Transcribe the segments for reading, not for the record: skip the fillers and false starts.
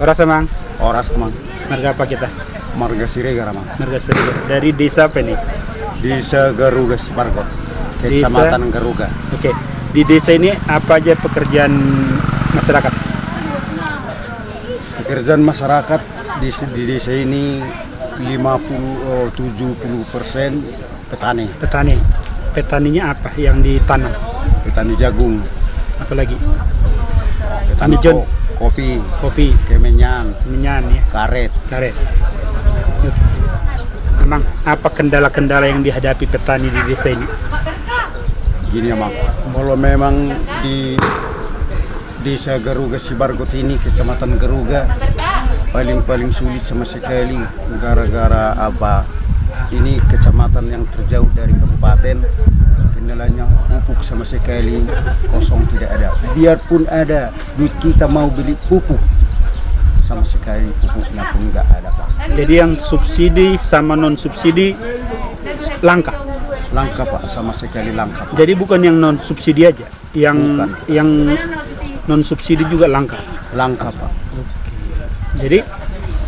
Oras Mang, Oras Mang, marga apa kita? Marga Siregar Mang. Marga Seribu. Dari desa apa nih? Desa Garuga Sibargot, Kecamatan Garuga. Oke. Di desa ini apa aja pekerjaan masyarakat? Pekerjaan masyarakat di desa ini 70% petani. Petani. Petaninya apa yang ditanam? Petani jagung, Apalagi? petani Jon. kopi, Kopi, kemenyan, minyan ya, karet. karet. Memang apa kendala-kendala yang dihadapi petani di desa ini? Gini ya Mang, kalau memang di desa Garuga Sibargot ini, Kecamatan Garuga, paling sulit sama sekali gara-gara apa? Ini kecamatan yang terjauh dari kabupaten, kendalanya pupuk sama sekali kosong, tidak ada. Biarpun ada, duit kita mau beli pupuk, sama sekali pupuknya pun nggak ada Pak. Jadi yang subsidi sama non subsidi langka. Langka Pak, sama sekali langka Pak. Jadi bukan yang non subsidi aja, Bukan. yang non subsidi juga langka. Langka Pak. Jadi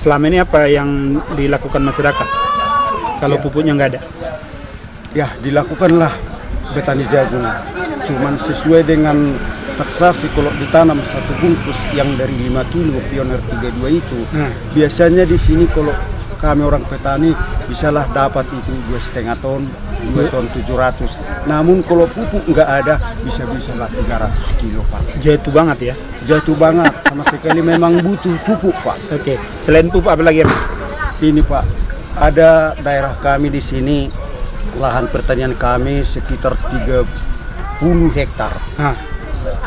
selama ini apa yang dilakukan masyarakat? Kalau Ya. pupuknya nggak ada. Ya dilakukanlah petani jagung, cuman sesuai dengan taksasi. Kalau ditanam satu bungkus yang dari 5 kilo Pioneer 32 itu, Nah. biasanya di sini kalau kami orang petani bisalah dapat itu 2,5 ton, 2 ton 700. Namun kalau pupuk nggak ada, bisa-bisalah 300 kilo Pak. Jatuh banget ya. Jatuh banget, sama sekali memang butuh pupuk Pak. Oke. Selain pupuk apa lagi? Ini Pak, ada daerah kami di sini, lahan pertanian kami sekitar 30 hektar. Nah,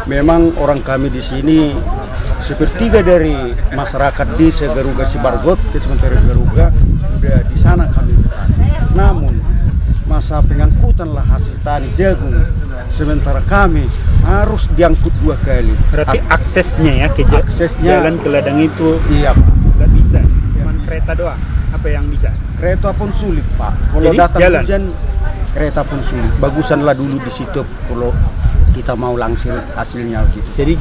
Memang orang kami di sini sepertiga dari masyarakat di Garuga Sibargot, Kecamatan Garuga, udah di sana kami bertani. Namun masa pengangkutan lah hasil tani jagung, sementara kami harus diangkut 2 kali. berarti aksesnya ya ke Aksesnya- jalan ke ladang itu Iya Pak. nggak bisa. Cuma kereta doang. Apa yang bisa? Kereta pun sulit Pak. Kalau Jadi, datang jalan. hujan, kereta pun sulit. Bagusanlah dulu di situ kalau kita mau langsir hasilnya gitu. Jadi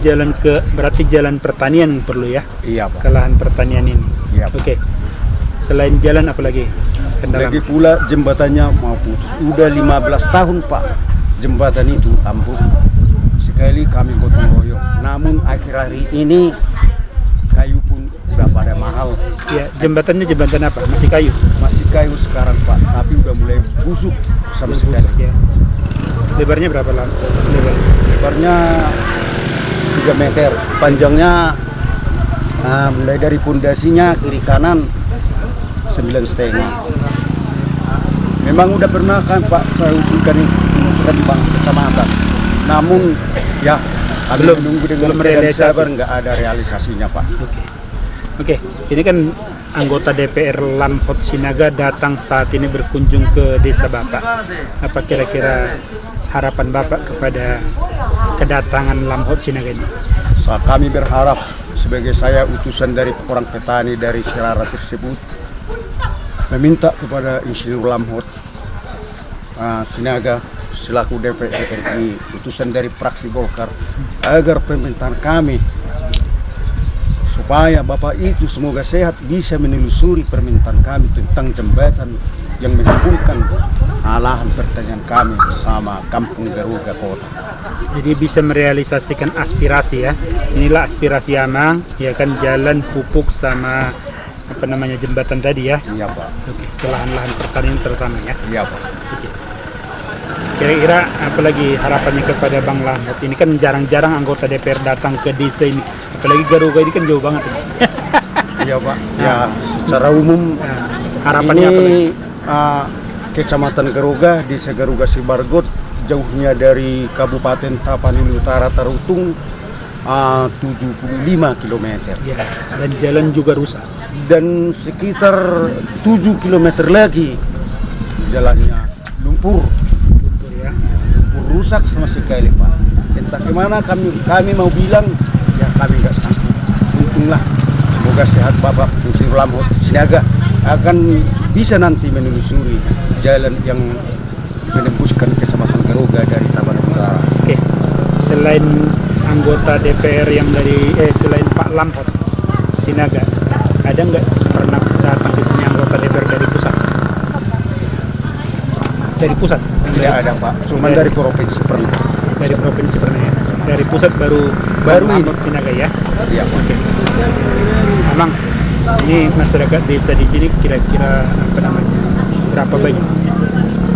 berarti jalan pertanian perlu ya Iya ke Pak. lahan pertanian ini. Iya Pak. Oke. Selain jalan apa lagi? Kendala. Lagi pula jembatannya mau putus. Udah 15 tahun Pak jembatan itu ambruk. Sekali kami gotong royong. Namun akhir hari ini kayu pun udah pada mahal. Ya, jembatannya jembatan apa? Masih kayu. Masih kayu sekarang Pak, tapi udah mulai busuk sama sekali. Ya. Lebarnya berapa lama? Lebarnya 3 meter, panjangnya mulai dari pondasinya kiri kanan 9,5. Memang udah pernah kan Pak saya usulkan ini di Bang Kecamatan. Namun ya kami Belum- menunggu dengan belum keadaan realisasi. sabar, nggak ada realisasinya Pak. Oke, ini kan anggota DPR Lamhot Sinaga datang saat ini berkunjung ke desa Bapak. Apa kira-kira harapan Bapak kepada kedatangan Lamhot Sinaga ini? Kami berharap sebagai saya utusan dari orang petani dari Serara tersebut meminta kepada Insinyur Lamhot Sinaga selaku DPR RI, utusan dari fraksi Golkar, agar pemerintahan kami supaya Bapak itu semoga sehat bisa menelusuri permintaan kami tentang jembatan yang menghubungkan lahan pertanian kami sama Kampung Garuga Kota. Jadi bisa merealisasikan aspirasi ya. Inilah aspirasi Amang, ya kan, jalan, pupuk sama apa namanya jembatan tadi ya. Iya Pak. Oke, ke lahan-lahan pertanian terutama ya. Iya Pak. Oke. Kira-kira apalagi harapannya kepada Bang Lamhot? Ini kan jarang-jarang anggota DPR datang ke desa ini. Apalagi Garuga ini kan jauh banget. Iya Pak. Ya secara umum Nah, harapannya apa lagi? ini Kecamatan Garuga, Desa Garuga Sibargot, jauhnya dari Kabupaten Tapanuli Utara Tarutung 75 km. Ya, dan jalan juga rusak. Dan sekitar 7 km lagi jalannya lumpur. Betul ya. Rusak sama sekali Pak. Entah kemana kami mau bilang, ya kami nggak sanggup. Untunglah, semoga sehat Bapak Insinyur Lamhot Sinaga akan bisa nanti menelusuri jalan yang menembuskan Kecamatan Garuga dari Tapanuli Utara. Oke, selain anggota DPR yang dari selain Pak Lamhot, Sinaga, ada nggak pernah datang di sini anggota DPR dari pusat? Dari pusat? Tidak ada Pak, cuma dari provinsi pernah. Dari provinsi pernah ya. Dari pusat baru Baru Mahmud Sinaga ya. Iya. Oke. Memang ini masyarakat desa di sini kira-kira apa namanya? Berapa banyak?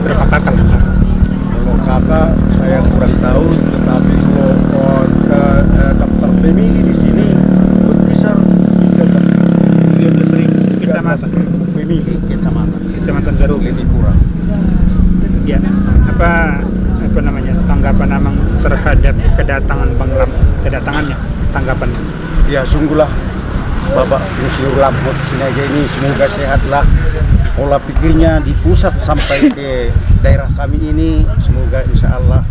Berapa kakak? Kalau kakak saya kurang tahu, tetapi kalau daftar pemilih di sini berkisar 13.000 kecamatan. pemilih kecamatan. Kecamatan Garuga. Lebih kurang. Ya, apa namanya tanggapan Amang terhadap kedatangannya, tanggapan? Ya sungguhlah Bapak Insinyur Lampot Sinaga ini semoga sehatlah, pola pikirnya di pusat sampai ke daerah kami ini, semoga insya Allah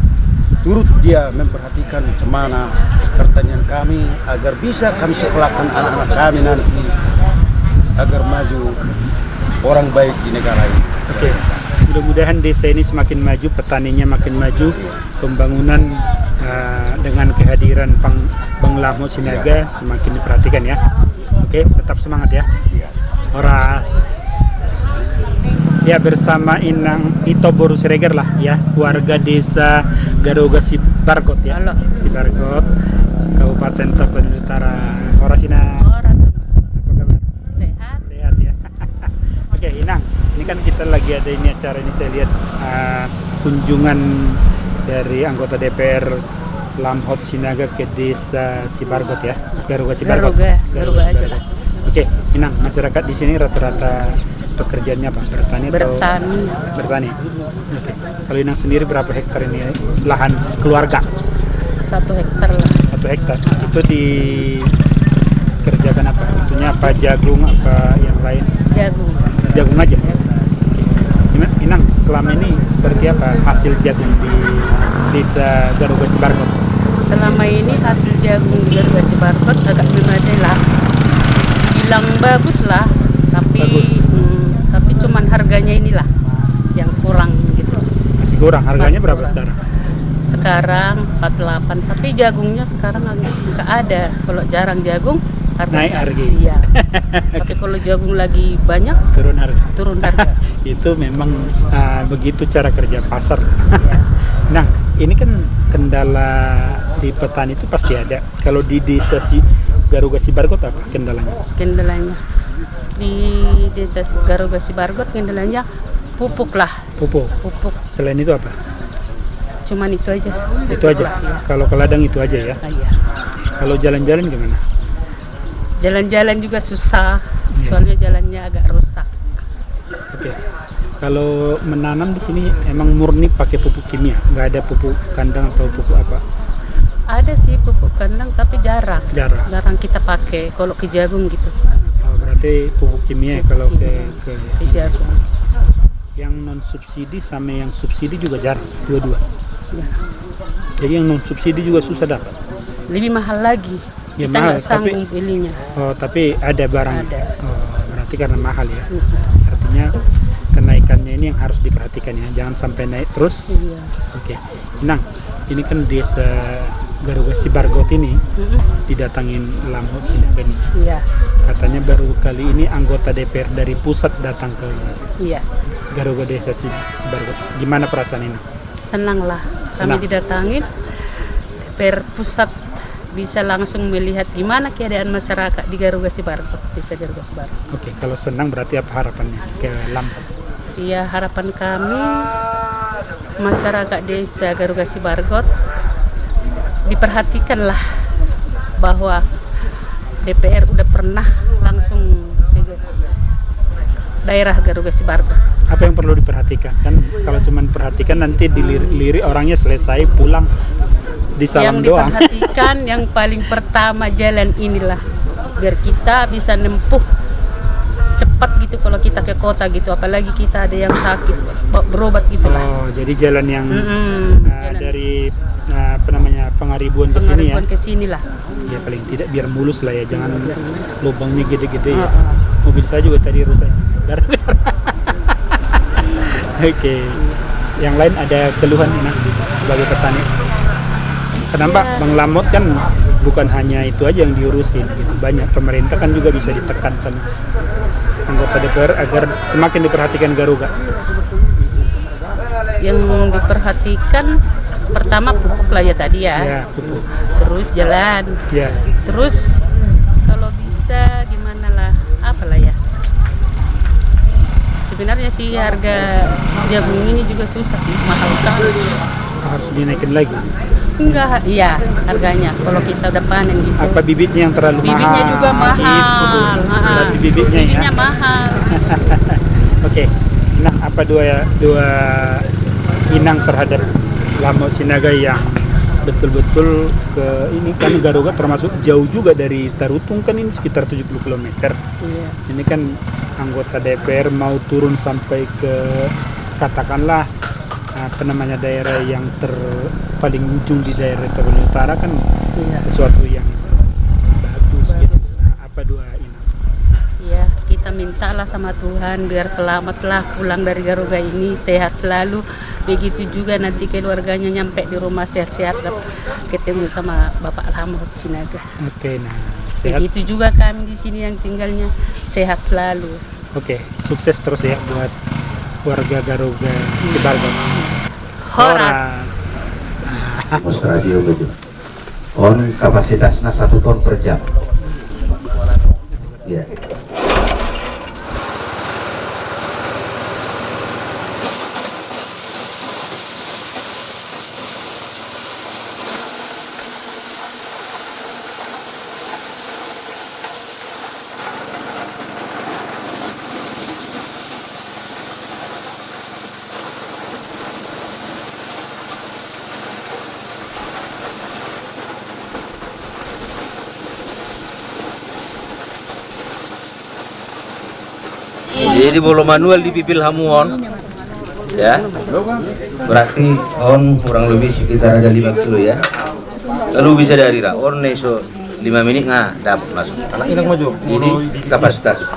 turut dia memperhatikan cemana pertanyaan kami agar bisa kami sekolahkan anak-anak kami nanti agar maju orang baik di negara ini. Oke. Mudah-mudahan desa ini semakin maju, petaninya makin maju, pembangunan dengan kehadiran Bang Lahmut Sinaga semakin diperhatikan ya. Oke, tetap semangat ya. Horas. Ya, bersama Inang Ito Boru Siregar lah ya, warga desa Garuga Sibargot ya. Halo. Sibargot, Kabupaten Tapanuli Utara. Horas Inang. Orang Apa kabar? sehat. Sehat ya. Oke, Inang, ini kan kita lagi ada ini acara ini, saya lihat kunjungan dari anggota DPR Lamhot Sinaga ke desa Sibargot ya, Garuga Sibargot. Garuga aja lah. Oke, Inang, masyarakat di sini rata-rata pekerjaannya apa? Bertani atau? Bertani. Oke. Kalau Inang sendiri berapa hektar ini lahan keluarga? 1 hektar lah. 1 hektar. Itu dikerjakan apa? Maksudnya apa, jagung apa yang lain? Jagung. Jagung aja. Oke. Inang, selama ini seperti apa hasil jagung di desa Garuga Sibargot? Selama ini hasil jagung di Garuga Sibargot agak memadai lah. Bilang bagus lah, tapi Bagus. tapi cuman harganya inilah yang kurang gitu. Masih kurang. Harganya Masih berapa kurang. sekarang? Sekarang 48, tapi jagungnya sekarang nggak ada. Kalau jarang jagung Naik harga. Iya. Tapi kalau jagung lagi banyak Turun harga. turun harga. Itu memang begitu cara kerja pasar. Nah, ini kan kendala di petani itu pasti ada. Kalau di desa Garuga Sibargot apa kendalanya? Kendalanya di desa Garuga Sibargot kendalanya pupuk lah. Pupuk. Selain itu apa? Cuman itu aja. Itu aja. Iya. Kalau ke ladang itu aja ya. Iya. Kalau jalan-jalan gimana? Jalan-jalan juga susah, Iya. soalnya jalannya agak rusak. Oke. Kalau menanam di sini emang murni pakai pupuk kimia, nggak ada pupuk kandang atau pupuk apa? Ada sih pupuk kandang tapi jarang. Jarang. Jarang kita pakai kalau ke jagung gitu. Oh, berarti pupuk kimia ya kalau ke Ke jagung. yang non subsidi sama yang subsidi juga jarang, dua-dua. Ya. Jadi yang non subsidi juga susah dapat. Lebih mahal lagi. Ya, Kita mahal, nggak sanggup belinya. Oh, tapi ada barang. Ada. Oh, berarti karena mahal ya. Artinya kenaikannya ini yang harus diperhatikan ya, jangan sampai naik terus. Iya. Oke. Inang, ini kan desa Garuga Sibargot ini didatangin Lamhot Sinaga ini. Iya. Katanya baru kali ini anggota DPR dari pusat datang ke Iya. Garuga Desa Sibargot. Gimana perasaan ini? Senang lah kami Senang. didatangin DPR pusat, bisa langsung melihat gimana keadaan masyarakat di Garuga Sibargot, desa Garuga Sibargot. Oke, kalau senang berarti apa harapannya ke Lamhot? Iya, harapan kami masyarakat desa Garuga Sibargot diperhatikanlah bahwa DPR udah pernah langsung ke daerah Garuga Sibargot. Apa yang perlu diperhatikan? Kan kalau cuma perhatikan nanti dilirik orangnya selesai pulang di salam Yang doang. diperhatikan yang paling pertama jalan inilah, biar kita bisa nempuh cepat gitu kalau kita ke kota gitu, apalagi kita ada yang sakit berobat gitulah. Oh, jadi jalan yang Jalan dari apa namanya Pengaribuan ke sini ya. pengaribuan ke sini lah. Ya paling tidak biar mulus lah ya, jangan lubangnya gede-gede ya. Heeh. Mobil saya juga tadi rusak. Oke. Yang lain ada keluhan ini sebagai petani. Kenapa Bang Lamhot kan bukan hanya itu aja yang diurusin gitu. Banyak pemerintah kan juga bisa ditekan sama anggota DPR agar semakin diperhatikan Garuga. Yang diperhatikan pertama pupuk lah ya tadi ya. Ya, pupuk. Terus jalan. Ya. Terus kalau bisa gimana lah, apalah ya. Sebenarnya sih harga jagung ini juga susah sih, mahal sekali. Harus dinaikin lagi. Enggak, iya harganya kalau kita udah panen gitu. Apa bibitnya yang terlalu mahal? Bibitnya juga mahal. Itu. Berarti bibitnya ya. Mahal. Oke. Nah, apa dua inang terhadap Lamhot Sinaga yang betul-betul ke ini kan Garuga termasuk jauh juga dari Tarutung kan ini sekitar 70 km. Iya. Ini kan anggota DPR mau turun sampai ke katakanlah apa namanya daerah yang paling ujung di daerah Tarutung Utara kan Iya. sesuatu yang bagus gitu. Nah, apa dua inang? Ya, kita mintalah sama Tuhan biar selamatlah pulang dari Garuga ini, sehat selalu. Begitu juga nanti keluarganya nyampe di rumah sehat-sehat ketemu sama Bapak Lamhot Sinaga. Oke, nah sehat. Begitu juga kami di sini yang tinggalnya sehat selalu. Oke, sukses terus ya buat warga Garuga Sibargot. Horas. Pos radio begitu. On kapasitasnya 1 ton per jam. Ya. Jadi bolo manual dipipil hamuon, ya. Berarti on kurang lebih sekitar ada 5 kilo ya. Lalu bisa dari on so 5 menit nggak dapat langsung. Jadi kapasitas.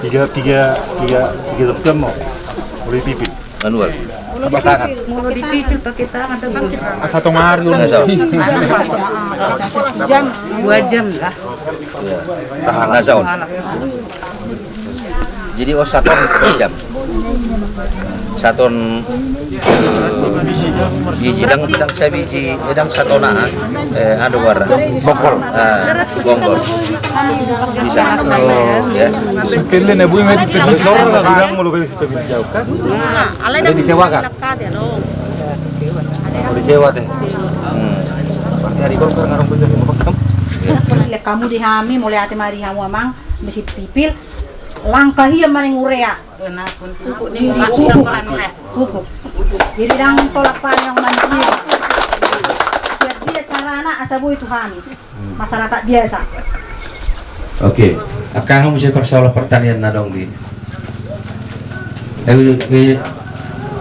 tiga jam mau boleh pipit Manual. Mau dipikir pakai tangan satu hari jam 2 jam lah. Ya. Nah, sound. Jadi 1 ton per jam. 1 ton biji dang saya biji edang 1 ton ada warna bongkol bongkol bisa ya pilih nebu yang di telur bilang mau lebih jauh kan ada disewakan disewa teh berarti hari golkar ngarang betul di makam kamu dihami mulai hati mari hamu amang mesti pipil langkah iya maning urea pupuk jadi dang tolak panjang manusia siap dia cara anak asabu itu kami masyarakat biasa. Oke, akan mesti persoalan pertanian nadong di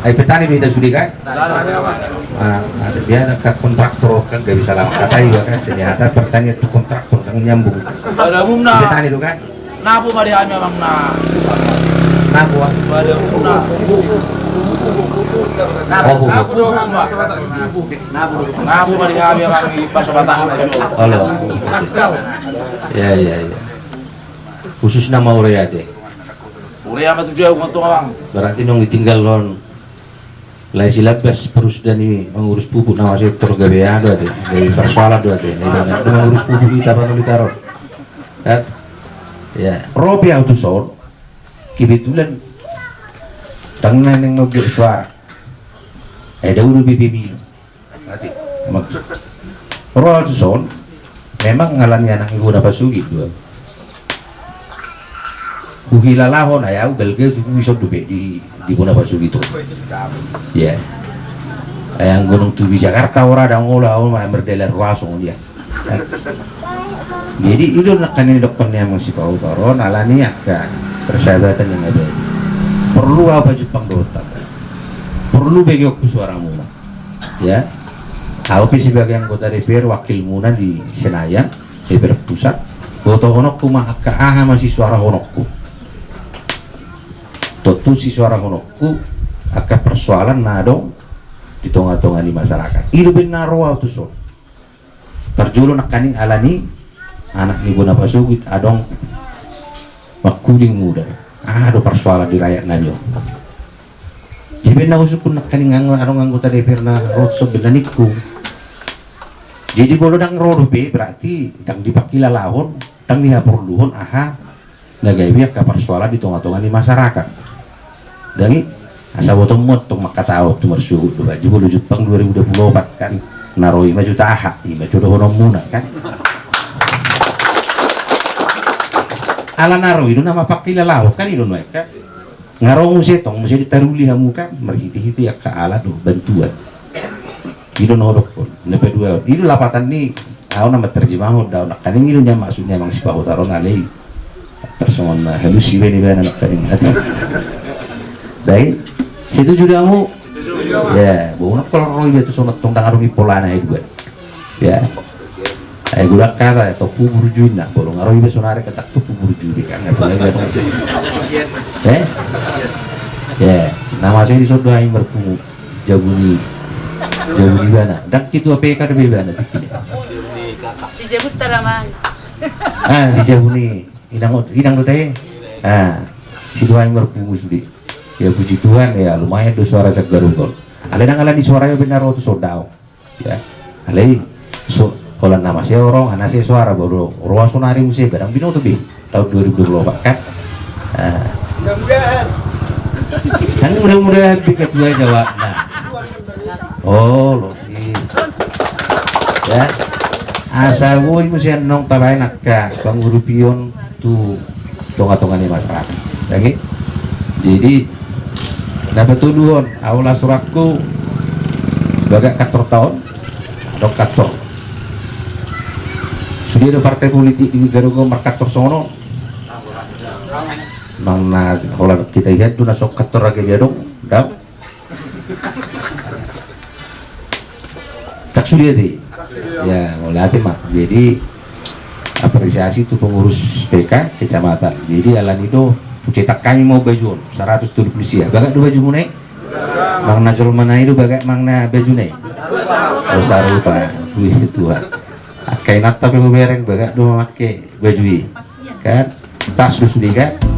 ay petani kita sudah kan? Ada dia ada kontraktor kan gak bisa lama kata juga kan ternyata pertanian itu kontraktor kan nyambung. Ada umumna. Petani itu kan? Napu bari hanya bang na. Napu ah? Bari umumna. Napu bari hanya bang pas batang. Halo. Ya. Khusus nama urea deh. Urea apa tuh jauh untuk bang? Berarti nong ditinggal lon. Lai silabas perus dan ini mengurus pupuk nama sektor GBA ada deh. Dari persoalan dua deh. Mengurus pupuk kita baru ditaruh. Kan? Ya, Robi Autosol kebetulan tangan yang mau suara ada udah BBB nanti Robi Autosol memang ngalami anak ibu dapat sugi dua buhila lahon ayah belge itu bisa dubek di Buna Basugi itu ya yang gunung tubi Jakarta orang ada ngolah berdelar ruasung dia jadi itu kan ini dokternya masih Pak Utara alani akan persahabatan yang ada perlu apa Jepang Dota perlu bagi waktu suara muna ya aku sebagai anggota DPR wakil muna di Senayan DPR pusat foto honokku mah aha masih suara honokku tentu si suara honokku akan persoalan nadong di tengah-tengah di masyarakat itu benar waktu so perjulo nak kaning alani anak ni guna pasugit adong makuling muda ada persoalan di rakyat nanyo jadi na usuk nak kaning adong anggota DPR na rotso benaniku jadi bolo dang rodo be berarti dang dipakila lahon dang dihapur luhon aha nagaybiak ka persoalan di tonga-tonga di masyarakat dangi asa botong mot tong makatao tumersugut do baju bolo Jepang 2024 kan naroi 5 juta aha 5 juta honom muna kan ala naroi itu nama pakila laho kan itu nuek kan ngarong setong mesti ditaruli hamu kan merhiti-hiti ya ka ala do bantuan itu norok pun nepe dua itu lapatan ni au nama terjemah daun kaning itu nya maksudnya mang sipaho taron alei tersongon halus sih beni bena nak kaning dai situ juga kamu ya bukan kalau roy itu sonat tongdang arungi polana itu ya ay gulak kata atau pubur juna bolong aroy itu sonare ketak tuh pubur judi kan nggak boleh ya nama saya disodohin berpungu jabuni mana dak itu apa yang ada bana Dijemput taramang. Dijabuni idang tuh teh si dua yang berpungu sudi ya puji Tuhan ya lumayan tuh suara segarugol ala di suaranya benar waktu sodao ya alai so kalau nama saya orang anak saya suara baru ruang sonari musik barang bino tuh bi tahun 2024 kan sang mudah-mudahan bikin dua jawab nah oh loh ya asal woi musik nong talain nakka panguru pion tuh tonga-tonga nih masyarakat lagi jadi dapat tuduhan aula suratku bagak kantor tahun atau kantor sudah ada partai politik di Garuga markator sono mang kalau kita lihat tuh nasok kantor lagi dia dong dap tak sudah deh ya mulai hati mak jadi apresiasi itu pengurus PK kecamatan jadi alan itu cetak kami mau baju 170 sia bagak dua baju munai mang najol mana itu bagak mang na baju nai besar lupa duit itu akai nata pe bereng bagak dua make baju kan tas sudah kan